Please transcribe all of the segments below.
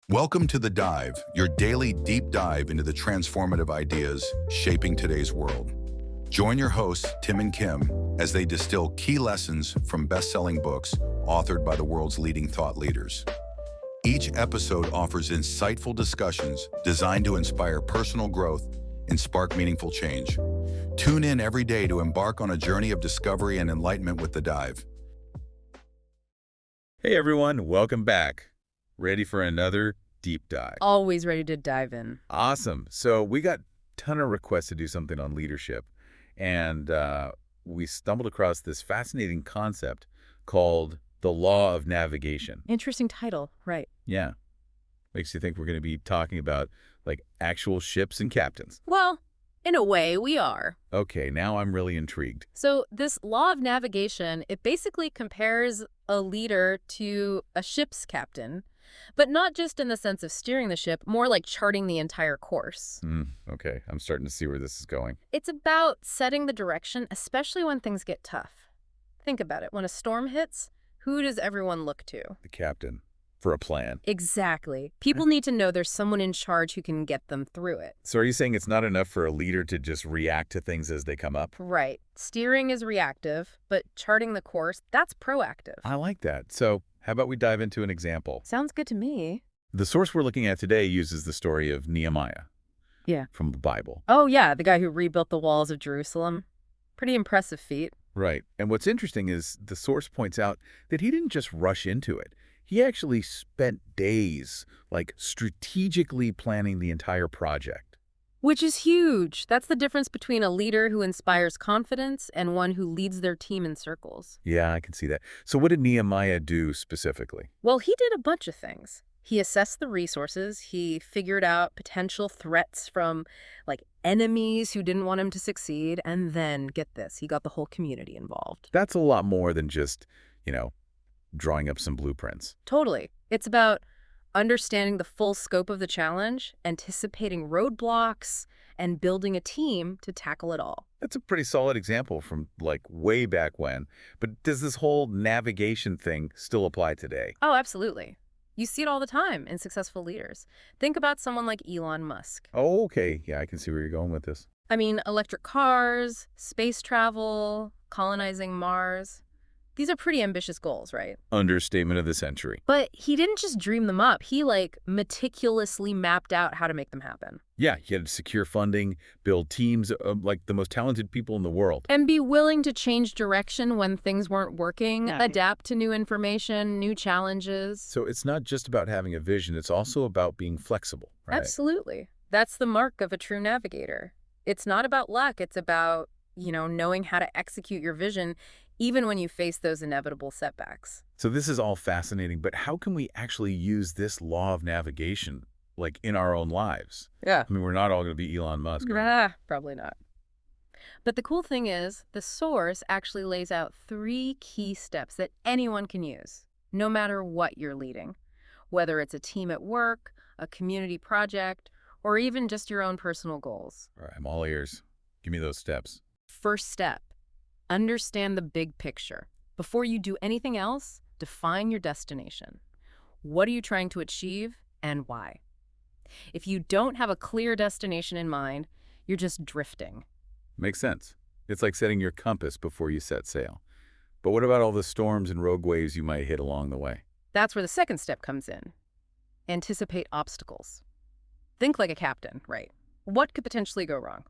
Welcome to The Dive, your daily deep dive into the transformative ideas shaping today's world. Join your hosts, Tim and Kim, as they distill key lessons from best-selling books authored by the world's leading thought leaders. Each episode offers insightful discussions designed to inspire personal growth and spark meaningful change. Tune in every day to embark on a journey of discovery and enlightenment with The Dive. Hey everyone, welcome back. Ready for another deep dive? Always ready to dive in. Awesome. So we got a ton of requests to do something on leadership, and we stumbled across this fascinating concept called the law of navigation. Interesting title, right? Yeah. Makes you think we're going to be talking about like actual ships and captains. Well, in a way, we are. Okay, now I'm really intrigued. So this law of navigation, it basically compares a leader to a ship's captain, but not just in the sense of steering the ship, more like charting the entire course. Okay, I'm starting to see where this is going. It's about setting the direction, especially when things get tough. Think about it. When a storm hits, who does everyone look to? The captain. For a plan. Exactly. People need to know there's someone in charge who can get them through it. So are you saying it's not enough for a leader to just react to things as they come up? Right. Steering is reactive, but charting the course, that's proactive. I like that. So how about we dive into an example? Sounds good to me. The source we're looking at today uses the story of Nehemiah. Yeah. From the Bible. Oh, yeah, the guy who rebuilt the walls of Jerusalem. Pretty impressive feat. Right. And what's interesting is the source points out that he didn't just rush into it. He actually spent days, like, strategically planning the entire project. Which is huge. That's the difference between a leader who inspires confidence and one who leads their team in circles. Yeah, I can see that. So what did Nehemiah do specifically? Well, he did a bunch of things. He assessed the resources. He figured out potential threats from, like, enemies who didn't want him to succeed. And then, get this, he got the whole community involved. That's a lot more than just, drawing up some blueprints. Totally. It's about understanding the full scope of the challenge, anticipating roadblocks, and building a team to tackle it all. That's a pretty solid example from, like, way back when. But does this whole navigation thing still apply today? Oh, absolutely. You see it all the time in successful leaders. Think about someone like Elon Musk. Oh, okay. Yeah, I can see where you're going with this. I mean, electric cars, space travel, colonizing Mars. These are pretty ambitious goals, right? Understatement of the century. But he didn't just dream them up. He, meticulously mapped out how to make them happen. Yeah, he had to secure funding, build teams of, like, the most talented people in the world. And be willing to change direction when things weren't working, adapt to new information, new challenges. So it's not just about having a vision, it's also about being flexible, right? Absolutely. That's the mark of a true navigator. It's not about luck. It's about, knowing how to execute your vision even when you face those inevitable setbacks. So this is all fascinating, but how can we actually use this law of navigation, like, in our own lives? Yeah. I mean, we're not all going to be Elon Musk. Right? Probably not. But the cool thing is, the source actually lays out 3 key steps that anyone can use, no matter what you're leading. Whether it's a team at work, a community project, or even just your own personal goals. All right, I'm all ears. Give me those steps. First step. Understand the big picture. Before you do anything else, define your destination. What are you trying to achieve and why? If you don't have a clear destination in mind, you're just drifting. Makes sense. It's like setting your compass before you set sail. But what about all the storms and rogue waves you might hit along the way? That's where the second step comes in. Anticipate obstacles. Think like a captain, right? What could potentially go wrong?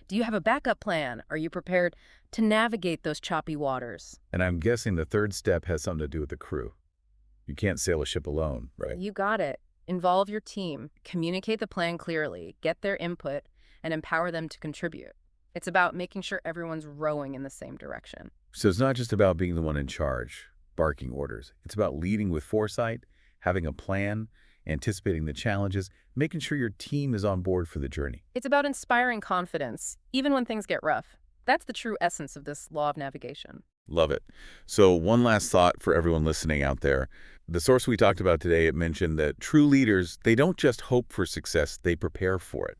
Do you have a backup plan? Are you prepared to navigate those choppy waters? And I'm guessing the third step has something to do with the crew. You can't sail a ship alone, right? You got it. Involve your team, communicate the plan clearly, get their input, and empower them to contribute. It's about making sure everyone's rowing in the same direction. So it's not just about being the one in charge, barking orders. It's about leading with foresight, having a plan, anticipating the challenges, making sure your team is on board for the journey. It's about inspiring confidence, even when things get rough. That's the true essence of this law of navigation. Love it. So one last thought for everyone listening out there. The source we talked about today, it mentioned that true leaders, they don't just hope for success, they prepare for it.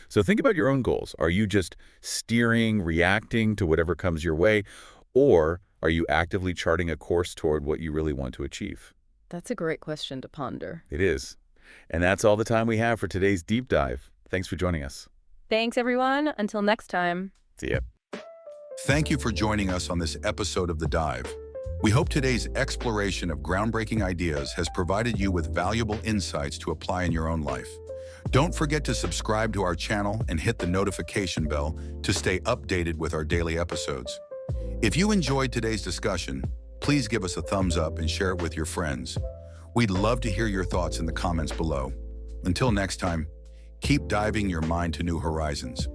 So think about your own goals. Are you just steering, reacting to whatever comes your way, or are you actively charting a course toward what you really want to achieve? That's a great question to ponder. It is. And that's all the time we have for today's deep dive. Thanks for joining us. Thanks, everyone. Until next time. See ya. Thank you for joining us on this episode of The Dive. We hope today's exploration of groundbreaking ideas has provided you with valuable insights to apply in your own life. Don't forget to subscribe to our channel and hit the notification bell to stay updated with our daily episodes. If you enjoyed today's discussion, please give us a thumbs up and share it with your friends. We'd love to hear your thoughts in the comments below. Until next time, keep diving your mind to new horizons.